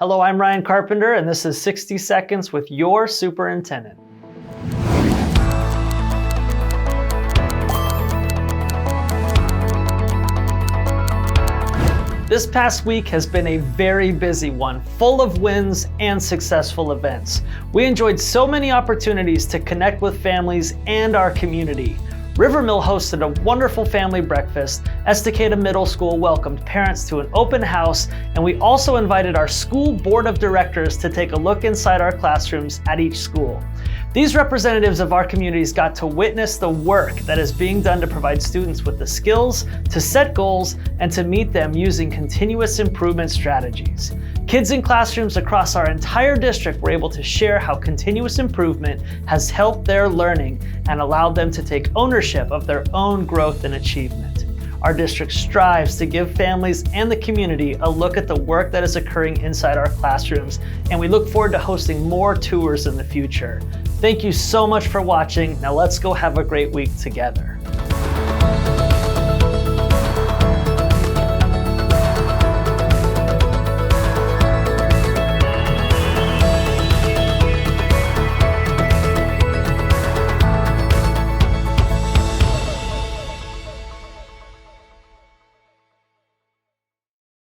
Hello, I'm Ryan Carpenter, and this is 60 Seconds with your superintendent. This past week has been a very busy one, full of wins and successful events. We enjoyed so many opportunities to connect with families and our community. Rivermill hosted a wonderful family breakfast, Estacada Middle School welcomed parents to an open house, and we also invited our school board of directors to take a look inside our classrooms at each school. These representatives of our communities got to witness the work that is being done to provide students with the skills to set goals and to meet them using continuous improvement strategies. Kids in classrooms across our entire district were able to share how continuous improvement has helped their learning and allowed them to take ownership of their own growth and achievement. Our district strives to give families and the community a look at the work that is occurring inside our classrooms, and we look forward to hosting more tours in the future. Thank you so much for watching. Now let's go have a great week together.